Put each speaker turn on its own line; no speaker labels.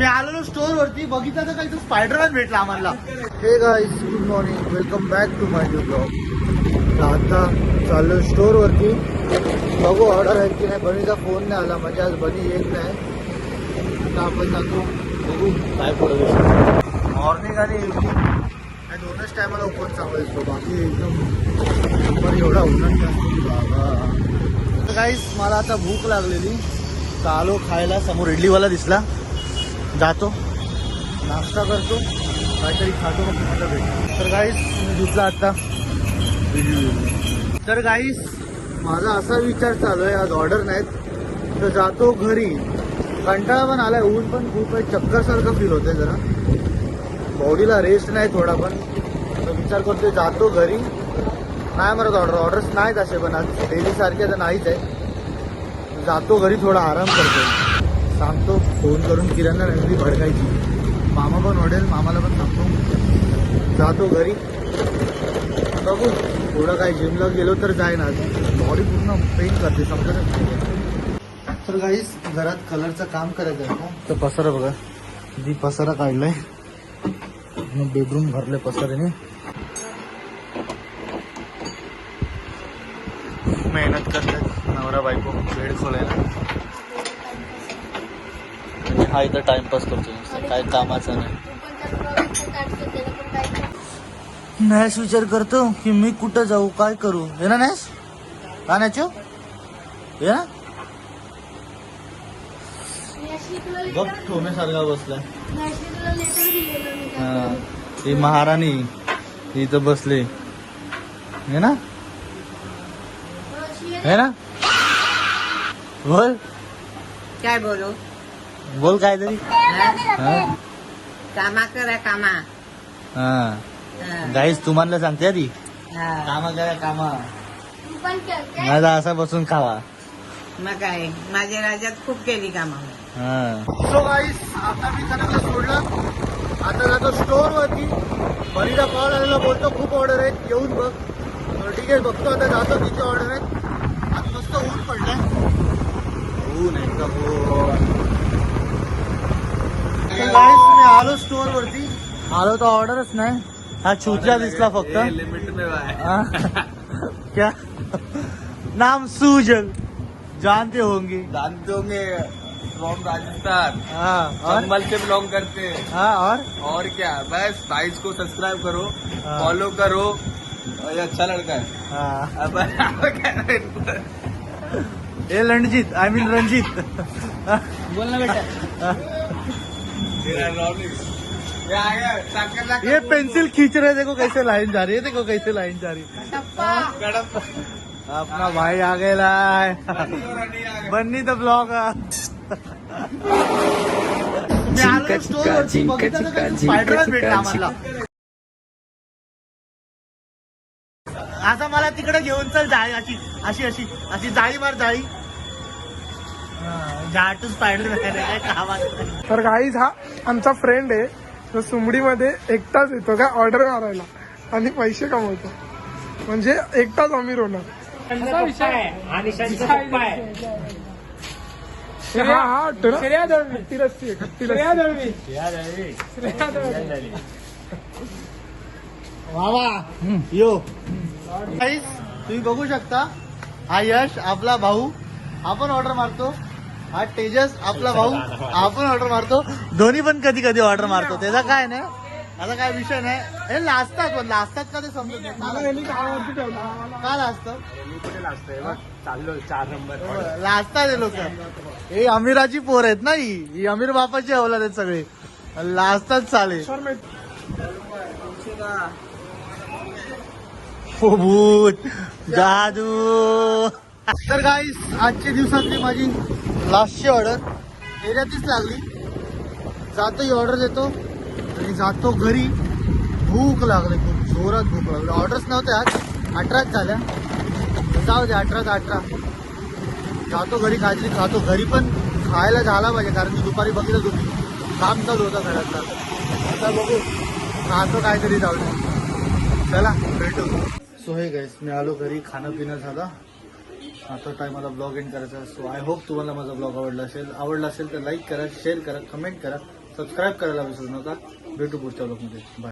मी आलेलो स्टोर वरती बघितलं तर काही तो स्पायडरमॅन भेटला आम्हाला. Hey guys good morning, welcome back to my new blog. आता चाललो स्टोर वरती, बघू ऑर्डर आहे की नाही. बनीचा फोन नाही आला, म्हणजे आज बनी येत नाही. आता आपण जातो, बघू काय पुढे. मॉर्निंग आणि इव्हनिंग या दोनच टायमाला ओपन चांगला दिसतो, बाकी एकदम एवढा उन्हात बाबा. तर गाईस मला आता भूक लागलेली, तर आलो खायला. समोर इडलीवाला दिसला, जातो नाश्ता करतो, काहीतरी खातो, मग तुम्हाला भेटतो. तर गाईस मी दिसला आता. तर गाईस माझा असा विचार चालू आहे, आज ऑर्डर नाहीत तर जातो घरी. कंटाळा पण आलाय, ऊन पण खूप आहे, चक्कर सारखं फील होतंय, जरा बॉडीला रेस्ट नाही थोडा पण. तर विचार करतोय जातो घरी. नाही म्हणत ऑर्डर्स नाहीत असे, पण आज डेली सारखे तर नाहीच आहे. जातो घरी, थोडा आराम करतो. सांगतो फोन करून किराणा नंदी भडकायची. मामा पण ओढेल, मामाला पण सांगतो. जातो घरी, बघू थोडं काय जिमला गेलो तर जाय ना. बॉडी पूर्ण पेन करते, समजतच नाही. तर गाईस घरात कलरचं काम करायचं आहे ना, तर पसारा बघा, किती पसारा काढलाय. बेडरूम भरले पसाऱ्याने. मेहनत करतात नवरा बायको बेड खोलायला. हा इथं टाइमपास करतो, काय कामाचा नाही. नॅश विचार करतो की मी कुठं जाऊ, काय करू. हे ना नॅश, का नॅचो हे ना बघ ठोण्यासारखा बसलाय. हा ही महाराणी इथं बसले, हे ना, है ना. बोल
काय बोलू,
बोल काय तरी.
कामा करा कामा.
हा गाईस तुम्हाला सांगते आधी,
हा.
कामा करा कामा, माझा असा बसून खावा.
मग काय, माझ्या राज्यात खूप केली कामा.
सो गाईस आता मी कनकला सोडलं, आता जातो स्टोर वरती. बनीला कॉल आलेला, बोलतो खूप ऑर्डर आहेत येऊन बघ. ठीक आहे बघतो, आता जातो किती ऑर्डर आहेत. आज मस्त ऊन पडलंय, ऊन एकदम गाईस. मी आलो स्टोर वरती, आलो तर ऑर्डरच नाही. हा चूचा दिसला फक्त.
लिमिट में
क्या नाम सुजल, जानते होंगे.
जानते होंगे, फ्रॉम राजस्थान,
हाँ और
चंबल से बिलोंग करते हैं.
हाँ
और क्या, बस भाईस को सब्सक्राइब करो,
हाँ।
फॉलो करो. और ये अच्छा लड़का है.
हाँ
अब क्या है इनको?
ये रणजीत, आई मीन रंजीत.
बोलना बेटा.
ये आ गया, साकर ला
ये पेंसिल खींच रहे, देखो कैसे लाइन जा रही है, देखो कैसे लाइन जा रही है.
कड़प.
अपना भाई आ गेला है, बन्नी द ब्लॉग. मी आलो स्टोर वरती, बघितलं तर काही स्पायडरमॅन भेटला आम्हाला. आता मला तिकडे घेऊन चल, जाळी अशी अशी अशी अशी जाळी मार, जाळी जाटू स्पायडरमॅन आहे काय कामात.
तर गाईज हा आमचा फ्रेंड आहे, तो सुमडीमध्ये एकटाच येतो काय ऑर्डर मारायला आणि पैसे कमवतो, म्हणजे एकटाच अमीर होणार. हा हा खट्टी लस्सी आहे, खट्टी लस्सी.
वा यो गाईस तुम्ही बघू शकता, हा यश आपला भाऊ, आपण ऑर्डर मारतो. हा तेजस आपला भाऊ, आपण ऑर्डर मारतो. दोन्ही पण कधी कधी ऑर्डर मारतो, त्याचा काय नाही, आता काय विषय नाही. हे लाजतात, पण लाजतात का ते समजत नाही. का लाजतं,
चाललो 4 नंबर.
लाजतात हे लोक. हे अमीराची पोर आहेत ना, ही अमीर बापाची अवलाद आहेत सगळे, लाजतात चाले. हो भूत जादू. तर गाईस आजच्या दिवसातली माझी लास्टची ऑर्डर एरियातच लागली. जातो ही ऑर्डर देतो आणि जातो घरी. भूक लागली, खूप जोरात भूक लागली. ऑर्डर्स नव्हत्या आज, 18च झाल्या, जाऊ दे 18 जातो घरी, काहीतरी खातो. घरी पण खायला झाला पाहिजे, कारण की दुपारी बघितलं तुम्ही काम चालू होतं घरातला. आता बघू खातो काहीतरी, जाऊ दे. चला भेटू. सो हे गाईस मी आलो घरी, खाणं पिणं झालं. आता टायमाला ब्लॉग एंड करायचा. सो आय होप तुम्हाला माझा ब्लॉग आवडला असेल तर लाईक करा, शेअर करा, कमेंट करा. सबस्क्राईब करायला विसरू नका. भेटू पुढच्या ब्लॉगमध्ये. बाय.